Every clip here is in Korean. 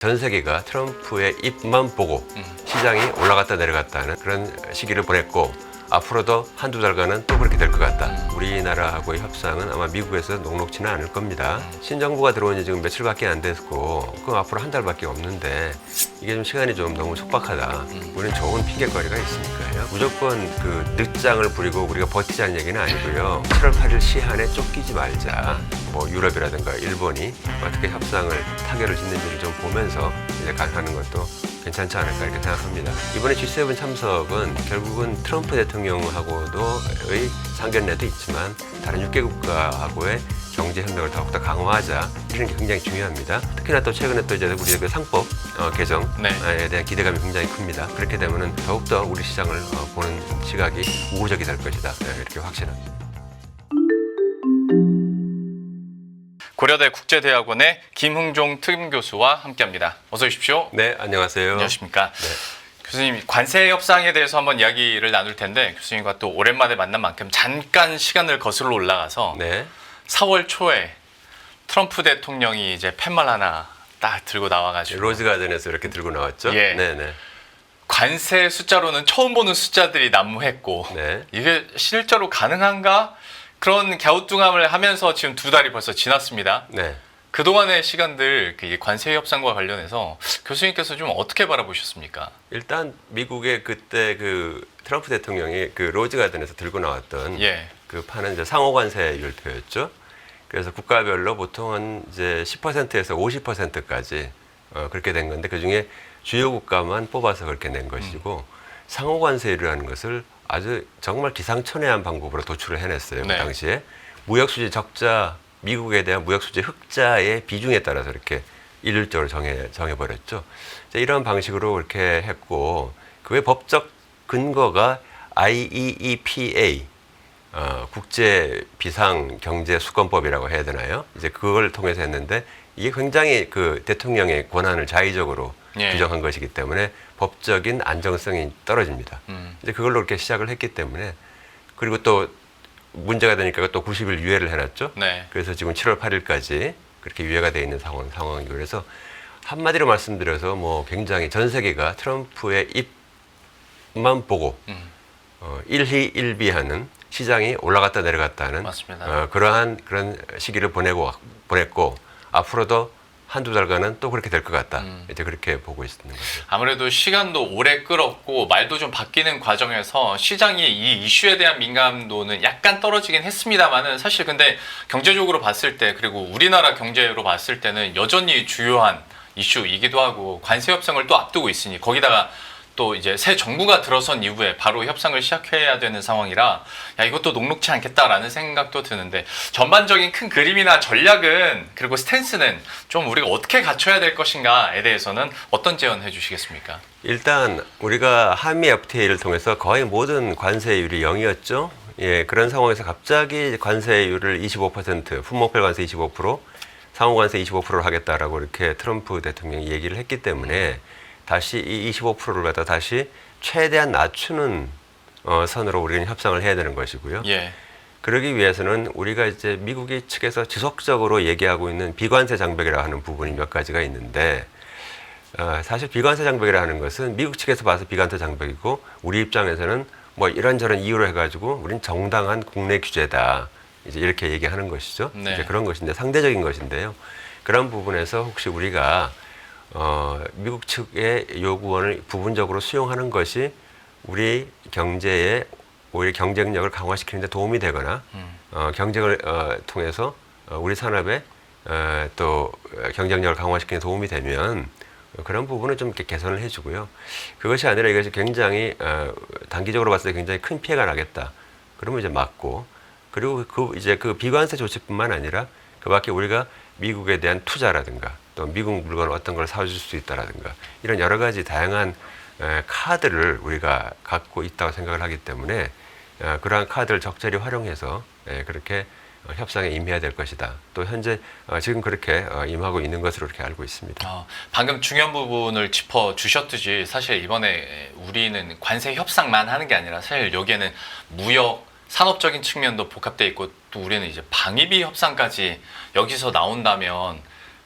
전 세계가 트럼프의 입만 보고 시장이 올라갔다 내려갔다 하는 그런 시기를 보냈고, 앞으로도 한두 달간은 또 그렇게 될 것 같다. 우리나라하고의 협상은 아마 미국에서 녹록지는 않을 겁니다. 신정부가 들어온 지 지금 며칠밖에 안 됐고, 그럼 앞으로 한 달밖에 없는데 이게 좀 시간이 좀 너무 촉박하다. 우리는 좋은 핑계거리가 있으니까요. 무조건 그 늦장을 부리고 우리가 버티자는 얘기는 아니고요. 7월 8일 시한에 쫓기지 말자. 뭐 유럽이라든가 일본이 어떻게 협상을 타결을 짓는지를 좀 보면서 이제 가는 것도 괜찮지 않을까 이렇게 생각합니다. 이번에 G7 참석은 결국은 트럼프 대통령하고도의 상견례도 있지만 다른 6개 국가하고의 경제 협력을 더욱더 강화하자, 이런 게 굉장히 중요합니다. 특히나 또 최근에 또 이제 우리 그 상법 개정에 대한 기대감이 굉장히 큽니다. 그렇게 되면은 더욱더 우리 시장을 보는 시각이 우호적이 될 것이다, 이렇게 확신합니다. 고려대 국제대학원의 김흥종 특임교수와 함께합니다. 어서 오십시오. 네, 안녕하세요. 안녕하십니까. 네. 교수님, 관세 협상에 대해서 한번 이야기를 나눌 텐데, 교수님과 또 오랜만에 만난 만큼 잠깐 시간을 거슬러 올라가서 네. 4월 초에 트럼프 대통령이 이제 팻말 하나 딱 들고 나와가지고 로즈가든에서 이렇게 들고 나왔죠. 예. 네네. 관세 숫자로는 처음 보는 숫자들이 난무했고, 네. 이게 실제로 가능한가? 그런 갸우뚱함을 하면서 지금 2달이 벌써 지났습니다. 네. 그동안의 시간들 관세 협상과 관련해서 교수님께서 좀 어떻게 바라보셨습니까? 일단 미국의 그때 그 트럼프 대통령이 그 로즈가든에서 들고 나왔던 그 판은 이제 상호 관세율표였죠. 그래서 국가별로 보통은 이제 10%에서 50%까지 그렇게 된 건데, 그 중에 주요 국가만 뽑아서 그렇게 낸 것이고, 상호 관세율이라는 것을 아주 정말 기상천외한 방법으로 도출을 해냈어요. 네. 그 당시에 무역수지 적자, 미국에 대한 무역수지 흑자의 비중에 따라서 이렇게 일률적으로 정해버렸죠. 이런 방식으로 이렇게 했고, 그의 법적 근거가 IEEPA, 국제 비상 경제 수권법이라고 해야 되나요? 이제 그걸 통해서 했는데, 이게 굉장히 그 대통령의 권한을 자의적으로 규정한 것이기 때문에 법적인 안정성이 떨어집니다. 이제 그걸로 이렇게 시작을 했기 때문에, 그리고 또 문제가 되니까 또 90일 유예를 해놨죠. 네. 그래서 지금 7월 8일까지 그렇게 유예가 되어 있는 상황이고, 그래서 한마디로 말씀드려서 뭐 굉장히 전 세계가 트럼프의 입만 보고 일희일비하는, 시장이 올라갔다 내려갔다 하는 그런 시기를 보냈고, 앞으로도 한두 달간은 또 그렇게 될 것 같다. 이제 그렇게 보고 있는 거죠. 아무래도 시간도 오래 끌었고 말도 좀 바뀌는 과정에서 시장이 이 이슈에 대한 민감도는 약간 떨어지긴 했습니다만은, 사실 근데 경제적으로 봤을 때, 그리고 우리나라 경제로 봤을 때는 여전히 주요한 이슈이기도 하고, 관세 협상을 또 앞두고 있으니, 거기다가 또 이제 새 정부가 들어선 이후에 바로 협상을 시작해야 되는 상황이라, 야, 이것도 녹록치 않겠다라는 생각도 드는데, 전반적인 큰 그림이나 전략은, 그리고 스탠스는 좀 우리가 어떻게 갖춰야 될 것인가에 대해서는 어떤 제언해 주시겠습니까? 일단 우리가 한미 FTA를 통해서 거의 모든 관세율이 0이었죠. 예, 그런 상황에서 갑자기 관세율을 25%, 품목별 관세 25%, 상호 관세 25%를 하겠다라고 이렇게 트럼프 대통령이 얘기를 했기 때문에, 다시 이 25%를 갖다 다시 최대한 낮추는 선으로 우리는 협상을 해야 되는 것이고요. 예. 그러기 위해서는 우리가 이제 미국이 측에서 지속적으로 얘기하고 있는 비관세 장벽이라고 하는 부분이 몇 가지가 있는데, 사실 비관세 장벽이라고 하는 것은 미국 측에서 봐서 비관세 장벽이고, 우리 입장에서는 뭐 이런저런 이유로 해가지고 우린 정당한 국내 규제다, 이제 이렇게 얘기하는 것이죠. 네. 이제 그런 것인데, 상대적인 것인데요. 그런 부분에서 혹시 우리가 미국 측의 요구원을 부분적으로 수용하는 것이 우리 경제에 오히려 경쟁력을 강화시키는 데 도움이 되거나, 경쟁을 통해서 우리 산업의 또 경쟁력을 강화시키는 데 도움이 되면, 그런 부분은 좀 이렇게 개선을 해주고요. 그것이 아니라 이것이 굉장히 단기적으로 봤을 때 굉장히 큰 피해가 나겠다, 그러면 이제 막고, 그리고 이제 그 비관세 조치뿐만 아니라 그 밖에 우리가 미국에 대한 투자라든가, 또 미국 물건을 어떤 걸 사줄 수 있다라든가, 이런 여러 가지 다양한 카드를 우리가 갖고 있다고 생각을 하기 때문에, 그러한 카드를 적절히 활용해서 그렇게 협상에 임해야 될 것이다. 또 현재 지금 그렇게 임하고 있는 것으로 이렇게 알고 있습니다. 방금 중요한 부분을 짚어 주셨듯이, 사실 이번에 우리는 관세 협상만 하는 게 아니라 사실 여기에는 무역, 산업적인 측면도 복합되어 있고, 또 우리는 이제 방위비 협상까지 여기서 나온다면,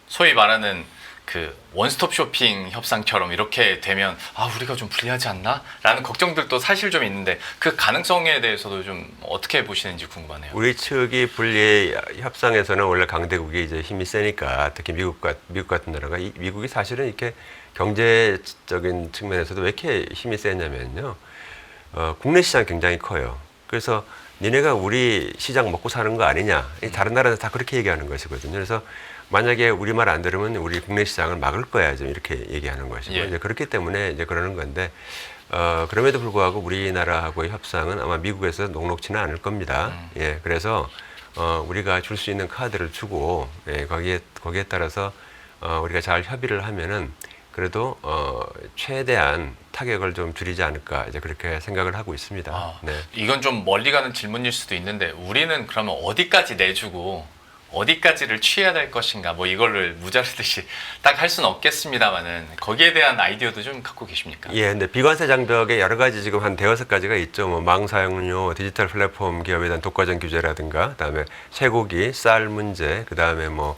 소위 말하는 그 원스톱 쇼핑 협상처럼 이렇게 되면 우리가 좀 불리하지 않나? 라는 걱정들도 사실 좀 있는데 그 가능성에 대해서도 좀 어떻게 보시는지 궁금하네요. 우리 측이 분리 협상에서는 원래 강대국이 이제 힘이 세니까 특히 미국 같은 나라가 미국이 사실은 이렇게 경제적인 측면에서도 왜 이렇게 힘이 세냐면요. 국내 시장 굉장히 커요. 그래서 니네가 우리 시장 먹고 사는 거 아니냐. 다른 나라에서 다 그렇게 얘기하는 것이거든요. 그래서 만약에 우리 말 안 들으면 우리 국내 시장을 막을 거야. 좀 이렇게 얘기하는 것이고. 예. 이제 그렇기 때문에 이제 그러는 건데, 그럼에도 불구하고 우리나라하고의 협상은 아마 미국에서 녹록지는 않을 겁니다. 예. 그래서, 우리가 줄 수 있는 카드를 주고, 예, 거기에 따라서, 우리가 잘 협의를 하면은 그래도, 최대한 타격을 좀 줄이지 않을까. 이제 그렇게 생각을 하고 있습니다. 네. 이건 좀 멀리 가는 질문일 수도 있는데 우리는 그러면 어디까지 내주고 어디까지를 취해야 될 것인가 뭐 이거를 무자르듯이 딱 할 수는 없겠습니다만은 거기에 대한 아이디어도 좀 갖고 계십니까? 예, 근데 비관세 장벽에 여러 가지 지금 한 대여섯 가지가 있죠. 뭐 망 사용료, 디지털 플랫폼 기업에 대한 독과점 규제라든가, 그다음에 쇠고기, 쌀 문제, 그다음에 뭐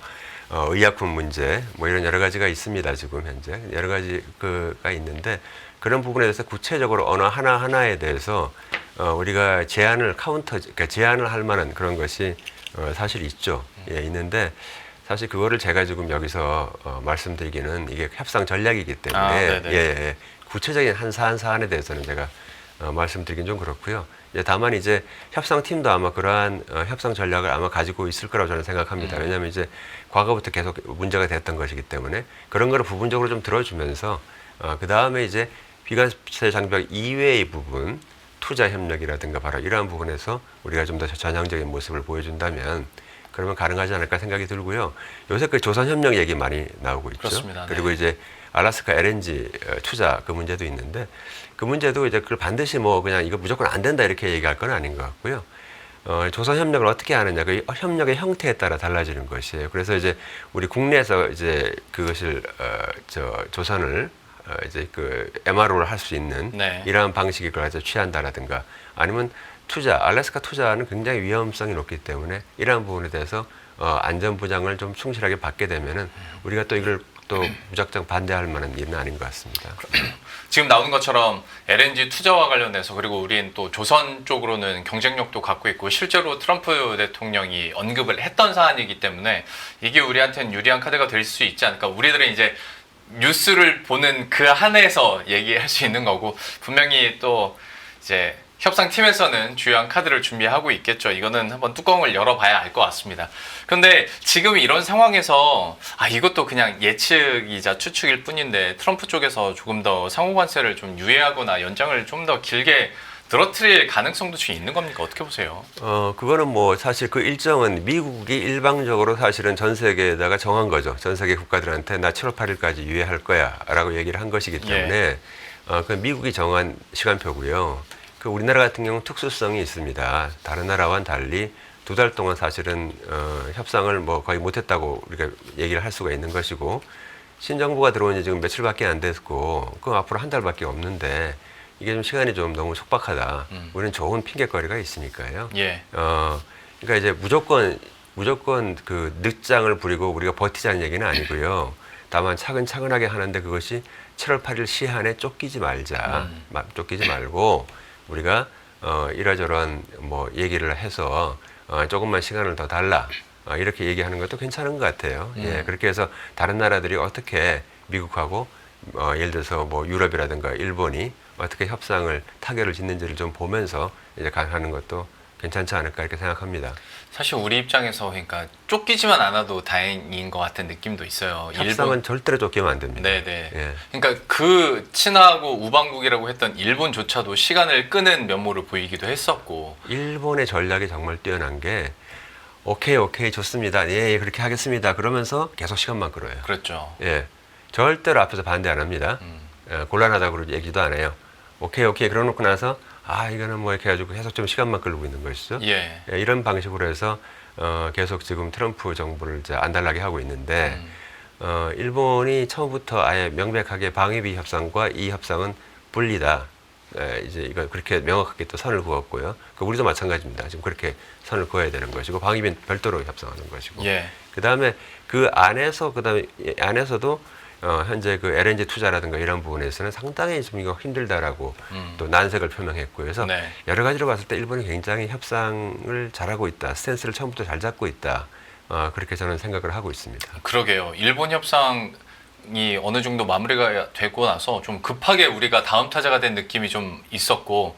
의약품 문제, 뭐 이런 여러 가지가 있습니다. 지금 현재 여러 가지가 있는데 그런 부분에 대해서 구체적으로 어느 하나 하나에 대해서 우리가 그러니까 제한을 할 만한 그런 것이 사실 있죠. 예, 있는데 사실 그거를 제가 지금 여기서 말씀드리기는 이게 협상 전략이기 때문에 예, 구체적인 한 사안에 대해서는 제가 말씀드리긴 좀 그렇고요. 예, 다만 이제 협상팀도 아마 그러한 협상 전략을 아마 가지고 있을 거라고 저는 생각합니다. 왜냐하면 이제 과거부터 계속 문제가 됐던 것이기 때문에 그런 거를 부분적으로 좀 들어주면서 그 다음에 이제 비관세 장벽 이외의 부분 투자 협력이라든가 바로 이러한 부분에서 우리가 좀 더 전향적인 모습을 보여준다면 그러면 가능하지 않을까 생각이 들고요. 요새 그 조선 협력 얘기 많이 나오고 있죠. 그렇습니다. 그리고 네. 이제 알래스카 LNG 투자 그 문제도 있는데 그 문제도 이제 그걸 반드시 뭐 그냥 이거 무조건 안 된다 이렇게 얘기할 건 아닌 것 같고요. 조선 협력을 어떻게 하느냐 그 협력의 형태에 따라 달라지는 것이에요. 그래서 이제 우리 국내에서 이제 그것을 조선을 이제 그 MRO를 할 수 있는 네. 이러한 방식을 가지고 취한다라든가 아니면 알래스카 투자는 굉장히 위험성이 높기 때문에 이러한 부분에 대해서 안전 보장을 좀 충실하게 받게 되면은 우리가 또 이걸 또 무작정 반대할 만한 일은 아닌 것 같습니다. 지금 나오는 것처럼 LNG 투자와 관련해서 그리고 우린 또 조선 쪽으로는 경쟁력도 갖고 있고 실제로 트럼프 대통령이 언급을 했던 사안이기 때문에 이게 우리한테는 유리한 카드가 될 수 있지 않을까. 우리들은 이제 뉴스를 보는 그 한에서 얘기할 수 있는 거고 분명히 또 이제 협상팀에서는 주요한 카드를 준비하고 있겠죠. 이거는 한번 뚜껑을 열어봐야 알 것 같습니다. 그런데 지금 이런 상황에서 이것도 그냥 예측이자 추측일 뿐인데 트럼프 쪽에서 조금 더 상호관세를 좀 유예하거나 연장을 좀 더 길게 늘어뜨릴 가능성도 좀 있는 겁니까? 어떻게 보세요? 그거는 뭐 사실 그 일정은 미국이 일방적으로 사실은 전 세계에다가 정한 거죠. 전 세계 국가들한테 나 7월 8일까지 유예할 거야 라고 얘기를 한 것이기 때문에 그 미국이 정한 시간표고요. 그 우리나라 같은 경우는 특수성이 있습니다. 다른 나라와는 달리 2달 동안 사실은 협상을 뭐 거의 못했다고 우리가 얘기를 할 수가 있는 것이고 신정부가 들어온 지 지금 며칠밖에 안 됐고 그 앞으로 한 달밖에 없는데 이게 좀 시간이 좀 너무 촉박하다. 우리는 좋은 핑계거리가 있으니까요. 예. 그러니까 이제 무조건 그 늦장을 부리고 우리가 버티자는 얘기는 아니고요. 다만 차근차근하게 하는데 그것이 7월 8일 시한에 쫓기지 말자. 쫓기지 말고 우리가 이러저러한 뭐 얘기를 해서 조금만 시간을 더 달라. 이렇게 얘기하는 것도 괜찮은 것 같아요. 예, 그렇게 해서 다른 나라들이 어떻게 미국하고 예를 들어서 뭐 유럽이라든가 일본이 어떻게 협상을 타결을 짓는지를 좀 보면서 이제 하는 것도 괜찮지 않을까 이렇게 생각합니다. 사실 우리 입장에서 그러니까 쫓기지만 않아도 다행인 것 같은 느낌도 있어요. 협상은 절대로 쫓기면 안 됩니다. 네네. 예. 그러니까 그 친하고 우방국이라고 했던 일본조차도 시간을 끄는 면모를 보이기도 했었고. 일본의 전략이 정말 뛰어난 게 오케이 좋습니다. 예, 그렇게 하겠습니다. 그러면서 계속 시간만 끌어요. 그렇죠. 예, 절대로 앞에서 반대 안 합니다. 곤란하다고 얘기도 안 해요. 오케이 그러놓고 나서 이거는 뭐 이렇게 해가지고 계속 좀 시간만 끌고 있는 것이죠. 예. 예, 이런 방식으로 해서 계속 지금 트럼프 정부를 이제 안달나게 하고 있는데 일본이 처음부터 아예 명백하게 방위비 협상과 이 협상은 분리다. 이제 이거 그렇게 명확하게 또 선을 그었고요. 우리도 마찬가지입니다. 지금 그렇게 선을 그어야 되는 것이고 방위비는 별도로 협상하는 것이고. 예. 그다음에 그 안에서도 현재 그 LNG 투자라든가 이런 부분에서는 상당히 좀 이거 힘들다라고 또 난색을 표명했고 그래서 네. 여러 가지로 봤을 때 일본이 굉장히 협상을 잘하고 있다. 스탠스를 처음부터 잘 잡고 있다. 그렇게 저는 생각을 하고 있습니다. 그러게요. 일본 협상이 어느 정도 마무리가 되고 나서 좀 급하게 우리가 다음 타자가 된 느낌이 좀 있었고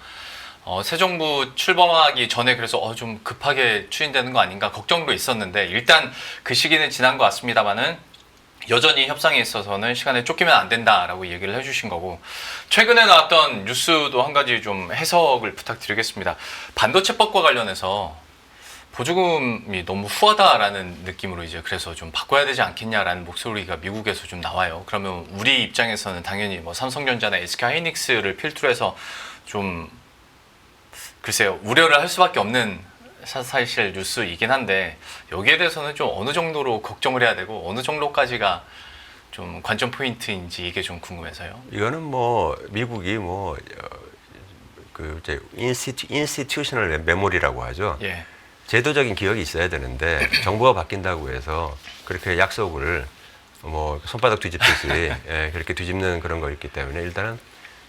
새 정부 출범하기 전에 그래서 좀 급하게 추진되는 거 아닌가 걱정도 있었는데 일단 그 시기는 지난 것 같습니다만은 여전히 협상에 있어서는 시간에 쫓기면 안 된다라고 얘기를 해주신 거고 최근에 나왔던 뉴스도 한 가지 좀 해석을 부탁드리겠습니다. 반도체법과 관련해서 보조금이 너무 후하다라는 느낌으로 이제 그래서 좀 바꿔야 되지 않겠냐라는 목소리가 미국에서 좀 나와요. 그러면 우리 입장에서는 당연히 뭐 삼성전자나 SK하이닉스를 필두로 해서 좀 글쎄요 우려를 할 수밖에 없는 사실 뉴스이긴 한데 여기에 대해서는 좀 어느 정도로 걱정을 해야 되고 어느 정도까지가 좀 관전 포인트인지 이게 좀 궁금해서요. 이거는 뭐 미국이 그 이제 인스티튜셔널 메모리라고 하죠. 예. 제도적인 기억이 있어야 되는데 정부가 바뀐다고 해서 그렇게 약속을 뭐 손바닥 뒤집듯이 그렇게 뒤집는 그런 거 있기 때문에 일단은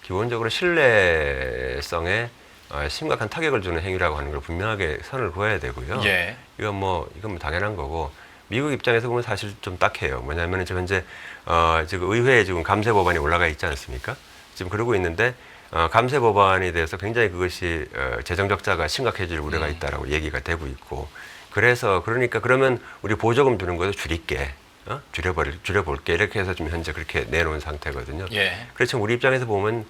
기본적으로 신뢰성에 심각한 타격을 주는 행위라고 하는 걸 분명하게 선을 그어야 되고요. 예. 이건 뭐 당연한 거고 미국 입장에서 보면 사실 좀 딱해요. 뭐냐면은 지금 현재 지금 의회에 지금 감세 법안이 올라가 있지 않습니까? 지금 그러고 있는데 감세 법안에 대해서 굉장히 그것이 재정 적자가 심각해질 우려가 있다라고 얘기가 되고 있고 그래서 그러니까 그러면 우리 보조금 주는 것도 줄일게. 줄여볼게 이렇게 해서 지금 현재 그렇게 내놓은 상태거든요. 예. 그렇지만 우리 입장에서 보면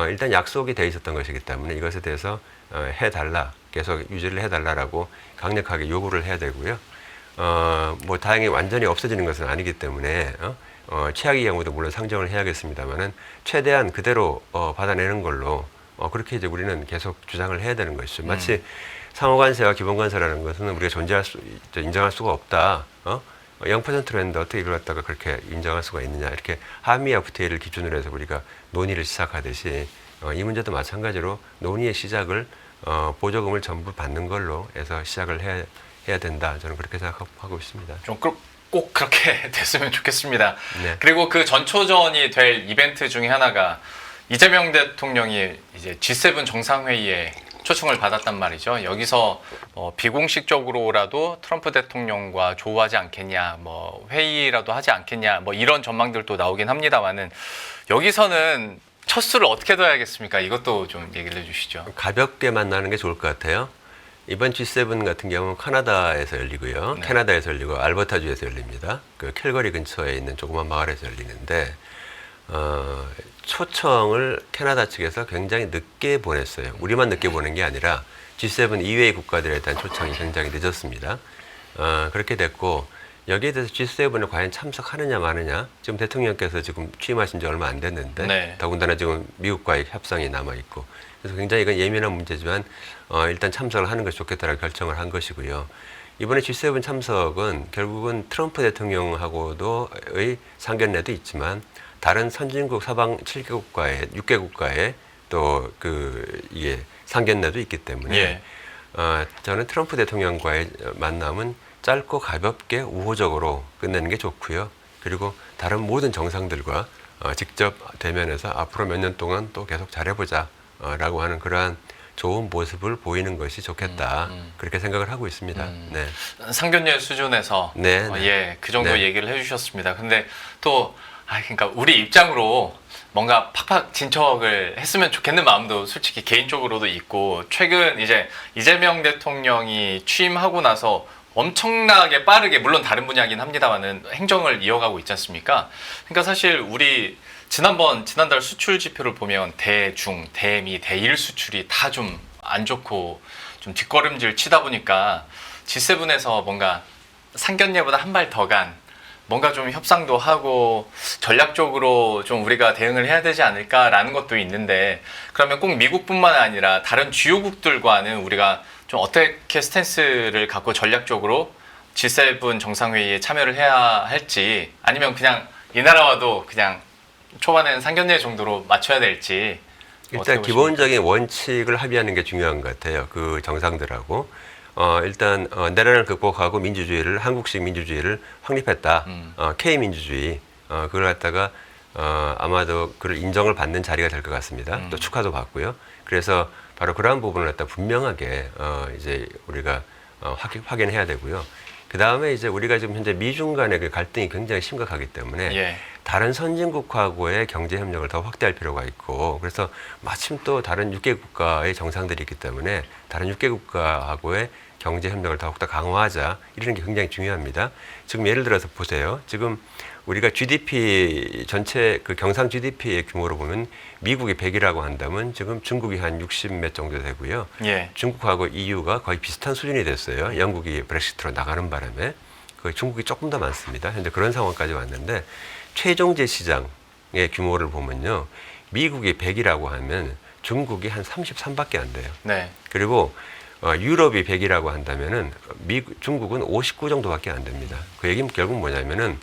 일단 약속이 돼 있었던 것이기 때문에 이것에 대해서 해달라 계속 유지를 해달라라고 강력하게 요구를 해야 되고요. 뭐 다행히 완전히 없어지는 것은 아니기 때문에 최악의 경우도 물론 상정을 해야겠습니다만은 최대한 그대로 받아내는 걸로 그렇게 이제 우리는 계속 주장을 해야 되는 것이죠. 마치 상호관세와 기본관세라는 것은 우리가 인정할 수가 없다. 0%로 했는데 어떻게 이걸 갖다가 그렇게 인정할 수가 있느냐 이렇게 한미 FTA를 기준으로 해서 우리가 논의를 시작하듯이 이 문제도 마찬가지로 논의의 시작을 보조금을 전부 받는 걸로 해서 시작을 해야 된다 저는 그렇게 생각하고 있습니다. 좀 꼭 그렇게 됐으면 좋겠습니다. 네. 그리고 그 전초전이 될 이벤트 중에 하나가 이재명 대통령이 이제 G7 정상회의에 초청을 받았단 말이죠. 여기서 비공식적으로라도 트럼프 대통령과 조우하지 않겠냐, 뭐 회의라도 하지 않겠냐, 뭐 이런 전망들도 나오긴 합니다만은 여기서는 첫 수를 어떻게 둬야겠습니까? 이것도 좀 얘기를 해주시죠. 가볍게 만나는 게 좋을 것 같아요. 이번 G7 같은 경우는 캐나다에서 열리고요. 네. 캐나다에서 열리고 알버타주에서 열립니다. 그 캘거리 근처에 있는 조그만 마을에서 열리는데 초청을 캐나다 측에서 굉장히 늦게 보냈어요. 우리만 늦게 보낸 게 아니라 G7 이외의 국가들에 대한 초청이 굉장히 늦었습니다. 그렇게 됐고 여기에 대해서 G7에 과연 참석하느냐 마느냐 지금 대통령께서 지금 취임하신 지 얼마 안 됐는데 네. 더군다나 지금 미국과의 협상이 남아있고 그래서 굉장히 이건 예민한 문제지만 일단 참석을 하는 것이 좋겠다라고 결정을 한 것이고요. 이번에 G7 참석은 결국은 트럼프 대통령하고도의 상견례도 있지만 다른 선진국 서방 7개국과의 6개국과의 또 이게 상견례도 있기 때문에 예. 저는 트럼프 대통령과의 만남은 짧고 가볍게 우호적으로 끝내는 게 좋고요. 그리고 다른 모든 정상들과 직접 대면해서 앞으로 몇 년 동안 또 계속 잘해보자 라고 하는 그러한 좋은 모습을 보이는 것이 좋겠다. 그렇게 생각을 하고 있습니다. 네. 상견례 수준에서 네, 네. 예, 그 정도 네. 얘기를 해주셨습니다. 근데 또 그러니까 우리 입장으로 뭔가 팍팍 진척을 했으면 좋겠는 마음도 솔직히 개인적으로도 있고 최근 이제 이재명 대통령이 취임하고 나서 엄청나게 빠르게 물론 다른 분야긴 합니다만은 행정을 이어가고 있지 않습니까? 그러니까 사실 우리 지난달 수출 지표를 보면 대중, 대미, 대일 수출이 다 좀 안 좋고 좀 뒷걸음질 치다 보니까 G7에서 뭔가 상견례보다 한 발 더 간 뭔가 좀 협상도 하고 전략적으로 좀 우리가 대응을 해야 되지 않을까라는 것도 있는데 그러면 꼭 미국뿐만 아니라 다른 주요국들과는 우리가 좀 어떻게 스탠스를 갖고 전략적으로 G7 정상회의에 참여를 해야 할지 아니면 그냥 이 나라와도 그냥 초반에는 상견례 정도로 맞춰야 될지 일단 기본적인 원칙을 합의하는 게 중요한 것 같아요. 그 정상들하고 일단 내란을 극복하고 한국식 민주주의를 확립했다. K 민주주의 그걸 갖다가 아마도 그걸 인정을 받는 자리가 될 것 같습니다. 또 축하도 받고요. 그래서 바로 그러한 부분을 갖다 분명하게 이제 우리가 확인해야 되고요. 그 다음에 이제 우리가 지금 현재 미중 간의 그 갈등이 굉장히 심각하기 때문에 예. 다른 선진국하고의 경제 협력을 더 확대할 필요가 있고, 그래서 마침 또 다른 6개 국가의 정상들이 있기 때문에 다른 6개 국가하고의 경제 협력을 더욱더 강화하자, 이러는 게 굉장히 중요합니다. 지금 예를 들어서 보세요. 지금 우리가 GDP 전체 그 경상 GDP의 규모로 보면 미국이 100이라고 한다면 지금 중국이 한 60 몇 정도 되고요. 예. 중국하고 EU가 거의 비슷한 수준이 됐어요. 영국이 브렉시트로 나가는 바람에 그 중국이 조금 더 많습니다. 현재 그런 상황까지 왔는데, 최종재 시장의 규모를 보면요, 미국이 100이라고 하면 중국이 한 33밖에 안 돼요. 네. 그리고 유럽이 100이라고 한다면은 중국은 59 정도밖에 안 됩니다. 그 얘기는 결국 뭐냐면은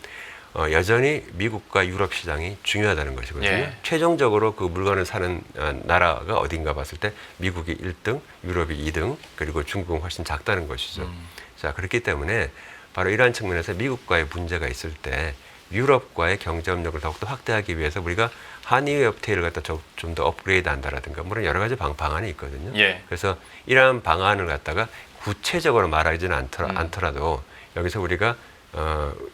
여전히 미국과 유럽 시장이 중요하다는 것이거든요. 예. 최종적으로 그 물건을 사는 나라가 어딘가 봤을 때 미국이 1등, 유럽이 2등, 그리고 중국은 훨씬 작다는 것이죠. 자, 그렇기 때문에 바로 이러한 측면에서 미국과의 문제가 있을 때 유럽과의 경제 협력을 더욱더 확대하기 위해서 우리가 한미의 FTA를 갖다 좀 더 업그레이드 한다라든가, 물론 여러 가지 방안이 있거든요. 예. 그래서 이러한 방안을 갖다가 구체적으로 말하지는 않더라도 여기서 우리가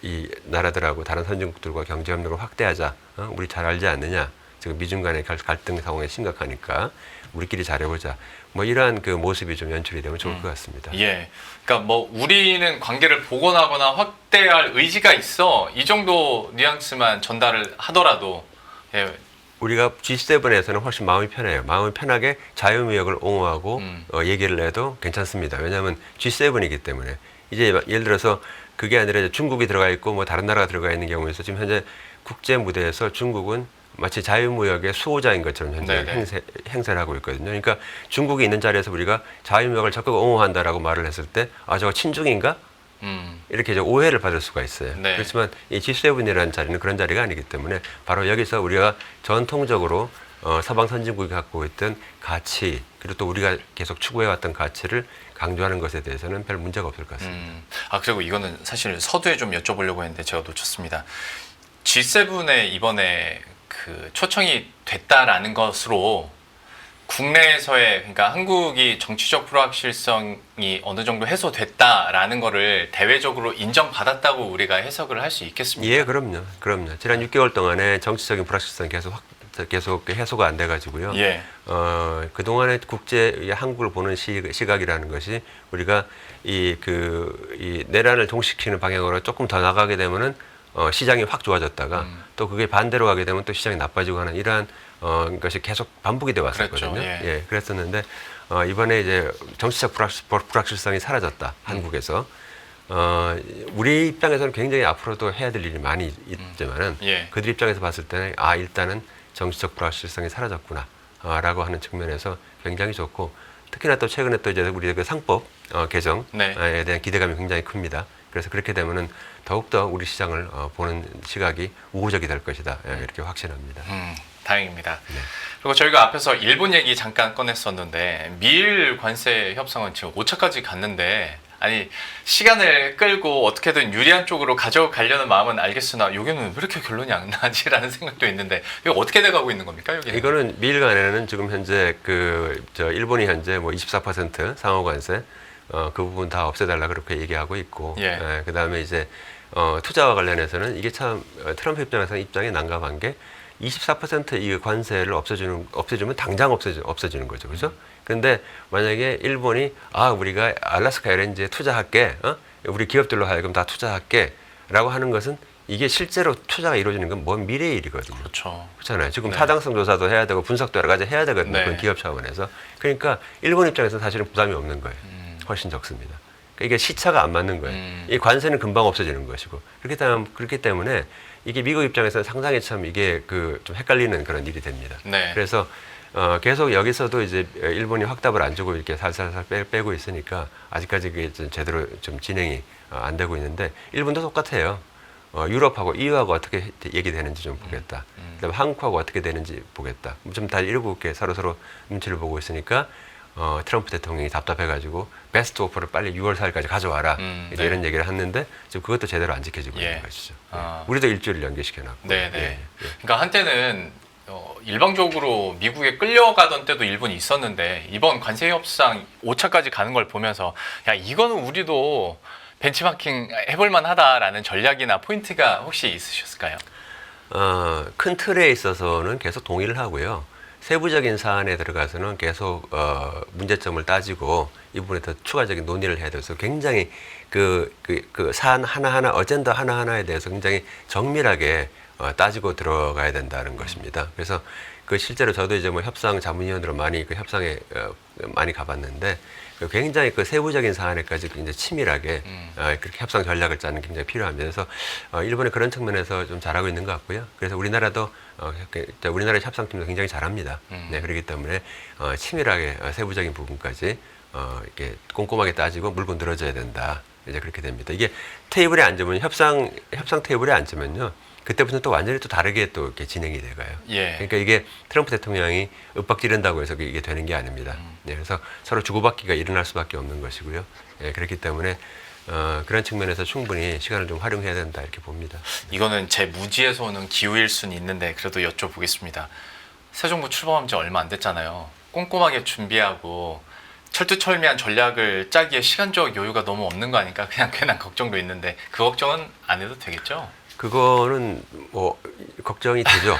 이 나라들하고 다른 선진국들과 경제 협력을 확대하자. 우리 잘 알지 않느냐. 지금 미중 간의 갈등 상황이 심각하니까 우리끼리 잘해보자. 뭐 이러한 그 모습이 좀 연출이 되면 좋을 것 같습니다. 예. 그러니까 뭐 우리는 관계를 복원하거나 확대할 의지가 있어, 이 정도 뉘앙스만 전달을 하더라도, 예. 우리가 G7에서는 훨씬 마음이 편해요. 마음이 편하게 자유무역을 옹호하고 얘기를 해도 괜찮습니다. 왜냐하면 G7이기 때문에. 이제 예를 들어서 그게 아니라 이제 중국이 들어가 있고 뭐 다른 나라가 들어가 있는 경우에서 지금 현재 국제 무대에서 중국은 마치 자유무역의 수호자인 것처럼 현재 행세를 하고 있거든요. 그러니까 중국이 있는 자리에서 우리가 자유무역을 적극 옹호한다라고 말을 했을 때, 아, 저거 친중인가? 이렇게 이제 오해를 받을 수가 있어요. 네. 그렇지만 이 G7이라는 자리는 그런 자리가 아니기 때문에 바로 여기서 우리가 전통적으로 서방 선진국이 갖고 있던 가치, 그리고 또 우리가 계속 추구해왔던 가치를 강조하는 것에 대해서는 별 문제가 없을 것 같습니다. 그리고 이거는 사실 서두에 좀 여쭤보려고 했는데 제가 놓쳤습니다. G7에 이번에 그 초청이 됐다라는 것으로 국내에서의, 그러니까 한국이 정치적 불확실성이 어느 정도 해소됐다라는 거를 대외적으로 인정받았다고 우리가 해석을 할 수 있겠습니까? 예, 그럼요. 지난 6개월 동안에 정치적인 불확실성이 계속 해소가 안 돼가지고요. 예. 그동안의 한국을 보는 시각이라는 것이 우리가 이 내란을 종식시키는 방향으로 조금 더 나가게 되면은 시장이 확 좋아졌다가 또 그게 반대로 가게 되면 또 시장이 나빠지고 하는 이러한 것이 계속 반복이 돼 왔었거든요. 그랬죠. 예. 그랬었는데 이번에 이제 정치적 불확실성이 사라졌다. 한국에서. 우리 입장에서는 굉장히 앞으로도 해야 될 일이 많이 있지만은 예. 그들 입장에서 봤을 때는 일단은 정치적 불확실성이 사라졌구나 라고 하는 측면에서 굉장히 좋고, 특히나 또 최근에 또 이제 우리 그 상법 개정에 네. 대한 기대감이 굉장히 큽니다. 그래서 그렇게 되면은 더욱더 우리 시장을 보는 시각이 우호적이 될 것이다. 이렇게 확신합니다. 다행입니다. 네. 그리고 저희가 앞에서 일본 얘기 잠깐 꺼냈었는데, 미일 관세 협상은 지금 5차까지 갔는데, 아니 시간을 끌고 어떻게든 유리한 쪽으로 가져가려는 마음은 알겠으나 여기는 왜 이렇게 결론이 안 나지라는 생각도 있는데, 이거 어떻게 돼가고 있는 겁니까? 여기는? 이거는 미일 간에는 지금 현재 일본이 현재 뭐 24% 상호 관세 그 부분 다 없애달라 그렇게 얘기하고 있고, 예. 그다음에 이제 투자와 관련해서는 이게 참 트럼프 입장에서 입장이 난감한 게 24%이 관세를 없애주면 당장 없애주는 거죠, 그렇죠? 근데 만약에 일본이 우리가 알래스카 LNG에 투자할게, 우리 기업들로 하여금 다 투자할게라고 하는 것은 이게 실제로 투자가 이루어지는 건 먼 미래의 일이거든요. 그렇잖아요. 지금 네. 타당성 조사도 해야 되고 분석도 여러 가지 해야 되거든요. 네. 그건 기업 차원에서. 그러니까 일본 입장에서는 사실은 부담이 없는 거예요. 훨씬 적습니다. 그러니까 이게 시차가 안 맞는 거예요. 이 관세는 금방 없어지는 것이고, 그렇기 때문에 이게 미국 입장에서는 상당히 참 이게 좀 헷갈리는 그런 일이 됩니다. 네. 그래서 계속 여기서도 이제 일본이 확답을 안 주고 이렇게 살살살 빼고 있으니까 아직까지 그게 제대로 좀 진행이 안 되고 있는데, 일본도 똑같아요. 유럽하고 EU하고 어떻게 얘기되는지 좀 보겠다. 그다음에 한국하고 어떻게 되는지 보겠다. 좀 다 이렇게 서로 눈치를 보고 있으니까 트럼프 대통령이 답답해가지고 베스트 오퍼를 빨리 6월 4일까지 가져와라 이제 네. 이런 얘기를 했는데 지금 그것도 제대로 안 지켜지고 예. 있는 것이죠. 아. 우리도 일주일을 연기시켜놨고. 네네. 예, 예. 그러니까 한때는 일방적으로 미국에 끌려가던 때도 일본이 있었는데 이번 관세 협상 5차까지 가는 걸 보면서 야 이거는 우리도 벤치마킹 해볼 만하다라는 전략이나 포인트가 혹시 있으셨을까요? 큰 틀에 있어서는 계속 동의를 하고요. 세부적인 사안에 들어가서는 계속 문제점을 따지고 이 부분에 더 추가적인 논의를 해야 돼서 굉장히 그 사안 하나하나 어젠다 하나하나에 대해서 굉장히 정밀하게 따지고 들어가야 된다는 것입니다. 그래서 그 실제로 저도 이제 뭐 협상 자문위원으로 많이 그 협상에 많이 가봤는데 굉장히 그 세부적인 사안에까지 굉장히 치밀하게 그렇게 협상 전략을 짜는 게 굉장히 필요합니다. 그래서 일본은 그런 측면에서 좀 잘하고 있는 것 같고요. 그래서 우리나라도 우리나라의 협상팀도 굉장히 잘합니다. 네, 그렇기 때문에 치밀하게 세부적인 부분까지 이렇게 꼼꼼하게 따지고 물고 늘어져야 된다. 이제 그렇게 됩니다. 이게 테이블에 앉으면 협상 테이블에 앉으면요. 그때부터는 또 완전히 또 다르게 또 이렇게 진행이 돼가요. 예. 그러니까 이게 트럼프 대통령이 윽박지른다고 해서 이게 되는 게 아닙니다. 네, 그래서 서로 주고받기가 일어날 수밖에 없는 것이고요. 예, 그렇기 때문에 그런 측면에서 충분히 시간을 좀 활용해야 된다 이렇게 봅니다. 이거는 제 무지에서 오는 기우일 수는 있는데 그래도 여쭤보겠습니다. 새 정부 출범한 지 얼마 안 됐잖아요. 꼼꼼하게 준비하고 철두철미한 전략을 짜기에 시간적 여유가 너무 없는 거 아닐까? 그냥 괜한 걱정도 있는데 그 걱정은 안 해도 되겠죠? 그거는 뭐 걱정이 되죠.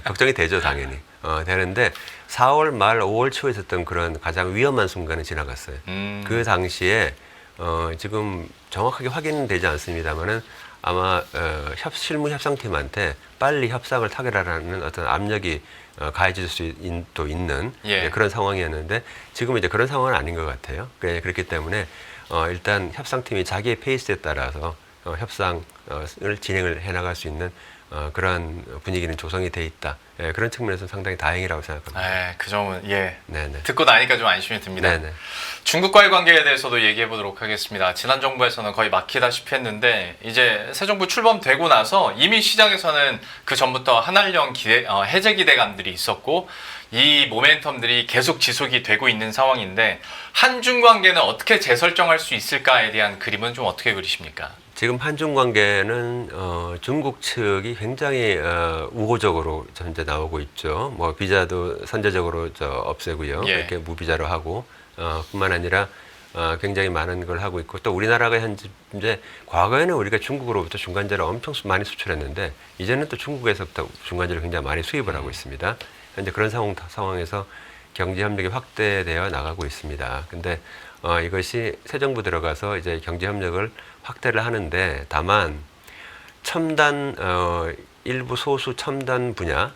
걱정이 되죠, 당연히. 되는데 4월 말 5월 초에 있었던 그런 가장 위험한 순간은 지나갔어요. 그 당시에 지금 정확하게 확인되지 않습니다만은 아마 실무 협상팀한테 빨리 협상을 타결하라는 어떤 압력이 가해질 수도 있는 예. 그런 상황이었는데 지금 이제 그런 상황은 아닌 것 같아요. 그렇기 때문에 일단 협상팀이 자기의 페이스에 따라서 협상을 진행을 해나갈 수 있는 그러한 분위기는 조성이 돼 있다. 예, 그런 측면에서 상당히 다행이라고 생각합니다. 그 점은 예 네네. 듣고 나니까 좀 안심이 듭니다. 네네. 중국과의 관계에 대해서도 얘기해 보도록 하겠습니다. 지난 정부에서는 거의 막히다시피 했는데 이제 새 정부 출범되고 나서 이미 시장에서는 그 전부터 한한령 해제 기대감들이 있었고 이 모멘텀들이 계속 지속이 되고 있는 상황인데 한중 관계는 어떻게 재설정할 수 있을까에 대한 그림은 좀 어떻게 그리십니까? 지금 한중 관계는 중국 측이 굉장히 우호적으로 현재 나오고 있죠. 뭐 비자도 선제적으로 없애고요. 예. 이렇게 무비자로 하고 뿐만 아니라 굉장히 많은 걸 하고 있고 또 우리나라가 현재 과거에는 우리가 중국으로부터 중간재를 엄청 많이 수출했는데 이제는 또 중국에서부터 중간재를 굉장히 많이 수입을 하고 있습니다. 현재 그런 상황에서 경제 협력이 확대되어 나가고 있습니다. 근데 이것이 새 정부 들어가서 이제 경제 협력을 확대를 하는데 다만 첨단 일부 소수 첨단 분야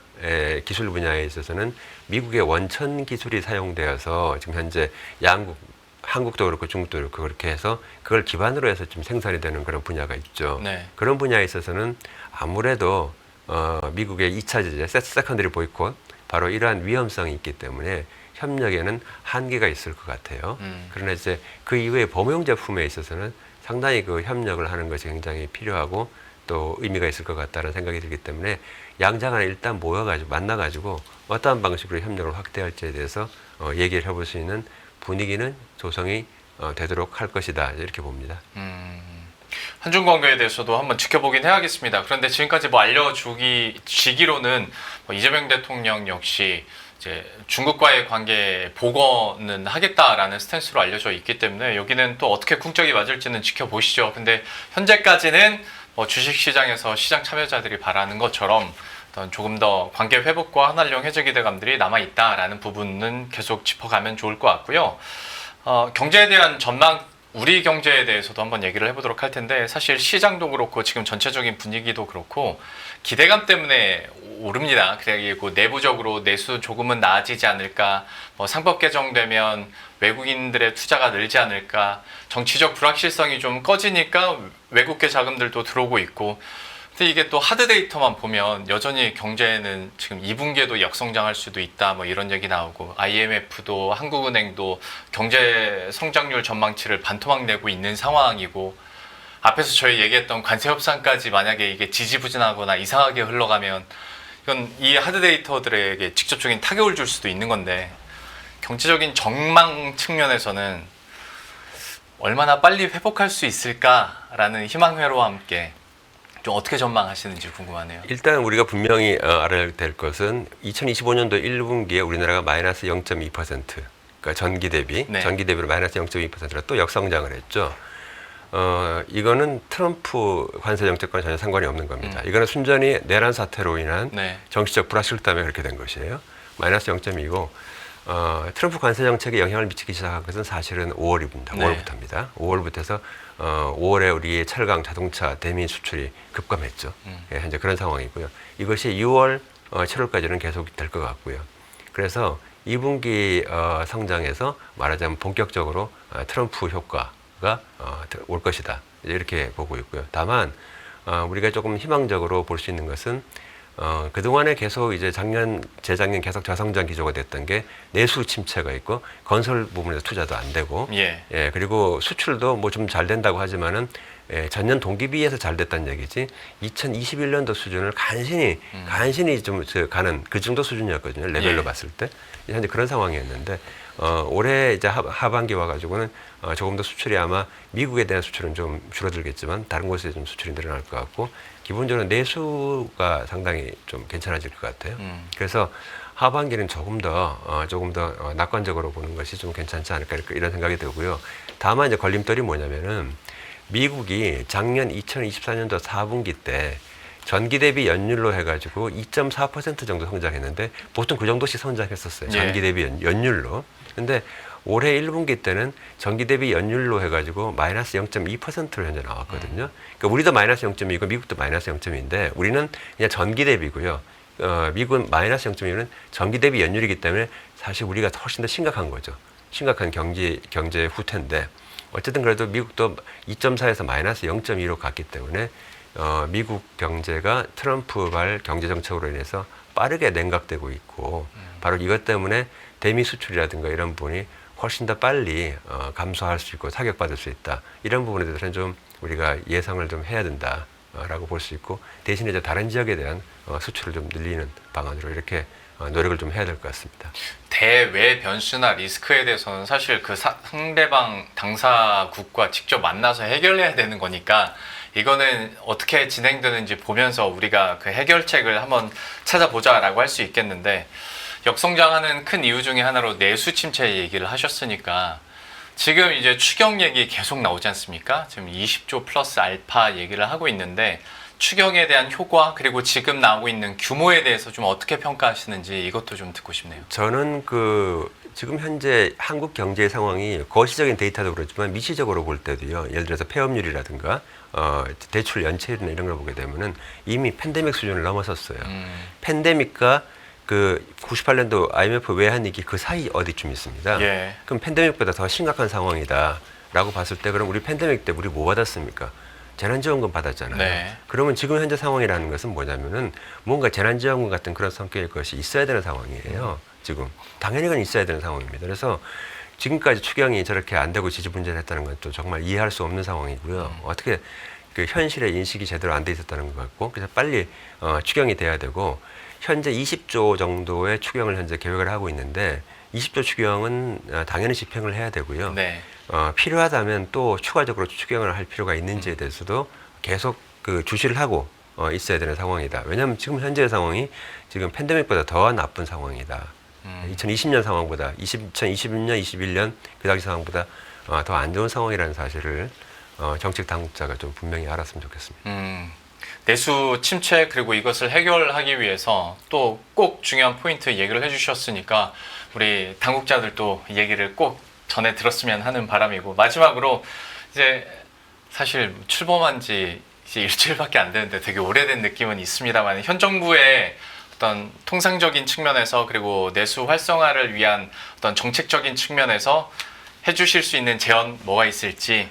기술 분야에 있어서는 미국의 원천 기술이 사용되어서 지금 현재 양국 한국도 그렇고 중국도 그렇고 그렇게 해서 그걸 기반으로 해서 좀 생산이 되는 그런 분야가 있죠. 네. 그런 분야에 있어서는 아무래도 미국의 2차 제재, 세컨더리 보이콧 바로 이러한 위험성이 있기 때문에 협력에는 한계가 있을 것 같아요. 그러나 이제 그 이외의 범용 제품에 있어서는 상당히 그 협력을 하는 것이 굉장히 필요하고 또 의미가 있을 것 같다는 생각이 들기 때문에 양자간에 일단 모여가지고 만나가지고 어떠한 방식으로 협력을 확대할지에 대해서 얘기를 해볼 수 있는 분위기는 조성이 되도록 할 것이다 이렇게 봅니다. 한중 관계에 대해서도 한번 지켜보긴 해야겠습니다. 그런데 지금까지 뭐 알려주기로는 이재명 대통령 역시 이제 중국과의 관계 복원은 하겠다라는 스탠스로 알려져 있기 때문에 여기는 또 어떻게 궁짝이 맞을지는 지켜보시죠. 근데 현재까지는 주식시장에서 시장 참여자들이 바라는 것처럼 어떤 조금 더 관계 회복과 한한령 해제 기대감들이 남아있다라는 부분은 계속 짚어가면 좋을 것 같고요. 경제에 대한 전망, 우리 경제에 대해서도 한번 얘기를 해보도록 할 텐데 사실 시장도 그렇고 지금 전체적인 분위기도 그렇고 기대감 때문에 오릅니다. 그리고 내부적으로 내수 조금은 나아지지 않을까, 상법 개정되면 외국인들의 투자가 늘지 않을까, 정치적 불확실성이 좀 꺼지니까 외국계 자금들도 들어오고 있고, 근데 이게 또 하드 데이터만 보면 여전히 경제는 지금 2분기에도 역성장할 수도 있다 뭐 이런 얘기 나오고 IMF도 한국은행도 경제 성장률 전망치를 반토막 내고 있는 상황이고 앞에서 저희 얘기했던 관세 협상까지 만약에 이게 지지부진하거나 이상하게 흘러가면 이건 이 하드 데이터들에게 직접적인 타격을 줄 수도 있는 건데 경제적인 전망 측면에서는 얼마나 빨리 회복할 수 있을까라는 희망회로와 함께 좀 어떻게 전망하시는지 궁금하네요. 일단 우리가 분명히 알아야 될 것은 2025년도 1분기에 우리나라가 마이너스 0.2%, 그러니까 전기 대비로 마이너스 0.2%라 또 역성장을 했죠. 이거는 트럼프 관세 정책과는 전혀 상관이 없는 겁니다. 이거는 순전히 내란 사태로 인한 정치적 불확실성 때문에 그렇게 된 것이에요. 마이너스 0.2고 트럼프 관세 정책에 영향을 미치기 시작한 것은 사실은 5월입니다. 5월부터입니다. 5월부터 해서 5월에 우리의 철강, 자동차, 대미 수출이 급감했죠. 예, 현재 그런 상황이고요. 이것이 6월, 7월까지는 계속 될 것 같고요. 그래서 2분기 성장에서 말하자면 본격적으로 트럼프 효과가 올 것이다. 이렇게 보고 있고요. 다만 우리가 조금 희망적으로 볼 수 있는 것은 그동안에 계속 이제 재작년 계속 저성장 기조가 됐던 게 내수 침체가 있고 건설 부분에서 투자도 안 되고 그리고 수출도 뭐 좀 잘 된다고 하지만은 전년 동기비해서 잘 됐다는 얘기지 2021년도 수준을 간신히 좀 가는 그 정도 수준이었거든요. 레벨로 봤을 때. 현재 그런 상황이었는데 올해 이제 하반기 와가지고는 조금 더 수출이 아마 미국에 대한 수출은 좀 줄어들겠지만 다른 곳에 좀 수출이 늘어날 것 같고 기본적으로 내수가 상당히 좀 괜찮아질 것 같아요. 그래서 하반기는 조금 더 낙관적으로 보는 것이 좀 괜찮지 않을까 이런 생각이 들고요. 다만 이제 걸림돌이 뭐냐면은 미국이 작년 2024년도 4분기 때 전기 대비 연율로 해가지고 2.4% 정도 성장했는데 보통 그 정도씩 성장했었어요. 전기 대비 연율로. 근데 올해 1분기 때는 전기 대비 연율로 해가지고 마이너스 0.2%로 현재 나왔거든요. 그러니까 우리도 마이너스 0.2고 미국도 마이너스 0.2인데 우리는 그냥 전기 대비고요. 미국은 마이너스 0.2는 전기 대비 연율이기 때문에 사실 우리가 훨씬 더 심각한 거죠. 심각한 경제 후퇴인데 어쨌든 그래도 미국도 2.4에서 마이너스 0.2로 갔기 때문에 미국 경제가 트럼프발 경제 정책으로 인해서 빠르게 냉각되고 있고 바로 이것 때문에 대미 수출이라든가 이런 부분이 훨씬 더 빨리 감소할 수 있고 타격받을 수 있다. 이런 부분에 대해서는 좀 우리가 예상을 좀 해야 된다라고 볼 수 있고 대신에 이제 다른 지역에 대한 수출을 좀 늘리는 방안으로 이렇게 노력을 좀 해야 될 것 같습니다. 대외 변수나 리스크에 대해서는 사실 그 상대방 당사국과 직접 만나서 해결해야 되는 거니까 이거는 어떻게 진행되는지 보면서 우리가 그 해결책을 한번 찾아보자라고 할 수 있겠는데 역성장하는 큰 이유 중에 하나로 내수 침체 얘기를 하셨으니까 지금 이제 추경 얘기 계속 나오지 않습니까? 지금 20조 플러스 알파 얘기를 하고 있는데 추경에 대한 효과 그리고 지금 나오고 있는 규모에 대해서 좀 어떻게 평가하시는지 이것도 좀 듣고 싶네요. 저는 지금 현재 한국 경제의 상황이 거시적인 데이터도 그렇지만 미시적으로 볼 때도요. 예를 들어서 폐업률이라든가 대출 연체율이나 이런 걸 보게 되면은 이미 팬데믹 수준을 넘어섰어요. 팬데믹과 그 98년도 IMF 외환위기 그 사이 어디쯤 있습니다. 그럼 팬데믹보다 더 심각한 상황이다라고 봤을 때 그럼 우리 팬데믹 때 우리 뭐 받았습니까? 재난지원금 받았잖아요. 그러면 지금 현재 상황이라는 것은 뭐냐면은 뭔가 재난지원금 같은 그런 성격의 것이 있어야 되는 상황이에요. 지금 당연히 그건 있어야 되는 상황입니다. 그래서 지금까지 추경이 저렇게 안 되고 지지분절했다는 건 또 정말 이해할 수 없는 상황이고요. 어떻게 그 현실의 인식이 제대로 안 돼 있었다는 것 같고 그래서 빨리 추경이 돼야 되고 현재 20조 정도의 추경을 현재 계획을 하고 있는데 20조 추경은 당연히 집행을 해야 되고요. 필요하다면 또 추가적으로 추경을 할 필요가 있는지에 대해서도 계속 그 주시를 하고 있어야 되는 상황이다. 왜냐하면 지금 현재의 상황이 지금 팬데믹보다 더 나쁜 상황이다. 2020년 상황보다 2021년, 21년 그 당시 상황보다 더 안 좋은 상황이라는 사실을 정책 당국자가 좀 분명히 알았으면 좋겠습니다. 내수 침체 그리고 이것을 해결하기 위해서 또 꼭 중요한 포인트 얘기를 해주셨으니까 우리 당국자들도 얘기를 꼭 전해 들었으면 하는 바람이고 마지막으로 이제 사실 출범한 지 이제 일주일밖에 안 되는데 되게 오래된 느낌은 있습니다만 현 정부의 어떤 통상적인 측면에서 그리고 내수 활성화를 위한 어떤 정책적인 측면에서 해주실 수 있는 제언 뭐가 있을지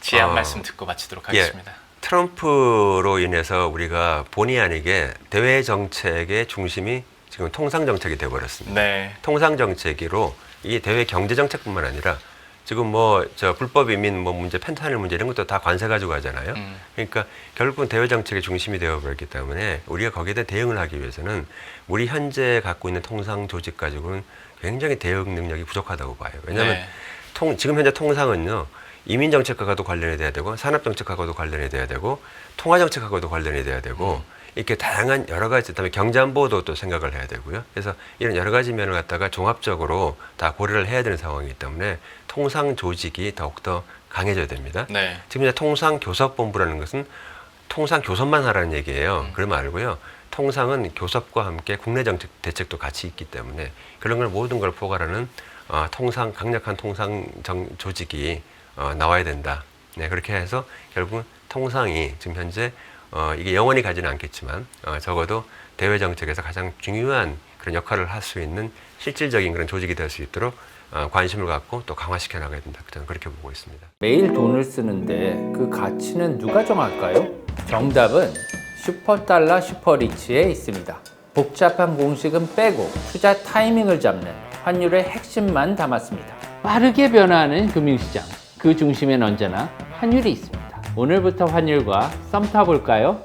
지혜 한 말씀 듣고 마치도록 하겠습니다. 트럼프로 인해서 우리가 본의 아니게 대외 정책의 중심이 지금 통상 정책이 되어버렸습니다. 통상 정책으로 이 대외 경제 정책뿐만 아니라 지금 뭐 저 불법 이민 뭐 문제, 펜타닐 문제 이런 것도 다 관세 가지고 하잖아요. 그러니까 결국은 대외 정책의 중심이 되어버렸기 때문에 우리가 거기에 대해 대응을 하기 위해서는 우리 현재 갖고 있는 통상 조직 가지고는 굉장히 대응 능력이 부족하다고 봐요. 왜냐하면 네. 지금 현재 통상은요. 이민 정책과도 관련이 돼야 되고 산업 정책하고도 관련이 돼야 되고 통화 정책하고도 관련이 돼야 되고 이렇게 다양한 여러 가지, 그다음에 경제 안보도 또 생각을 해야 되고요. 그래서 이런 여러 가지 면을 갖다가 종합적으로 다 고려를 해야 되는 상황이기 때문에 통상 조직이 더욱더 강해져야 됩니다. 네. 지금 이제 통상교섭본부라는 것은 통상 교섭만 하라는 얘기예요. 그러 말고요. 통상은 교섭과 함께 국내 정책 대책도 같이 있기 때문에 그런 걸 모든 걸 포괄하는 강력한 통상 조직이 나와야 된다. 네, 그렇게 해서 결국은 통상이 지금 현재 이게 영원히 가지는 않겠지만 적어도 대외 정책에서 가장 중요한 그런 역할을 할 수 있는 실질적인 그런 조직이 될 수 있도록 관심을 갖고 또 강화시켜 나가야 된다. 저는 그렇게 보고 있습니다. 매일 돈을 쓰는데 그 가치는 누가 정할까요? 정답은 슈퍼달러 슈퍼리치에 있습니다. 복잡한 공식은 빼고 투자 타이밍을 잡는 환율의 핵심만 담았습니다. 빠르게 변화하는 금융시장, 그 중심엔 언제나 환율이 있습니다. 오늘부터 환율과 썸 타볼까요?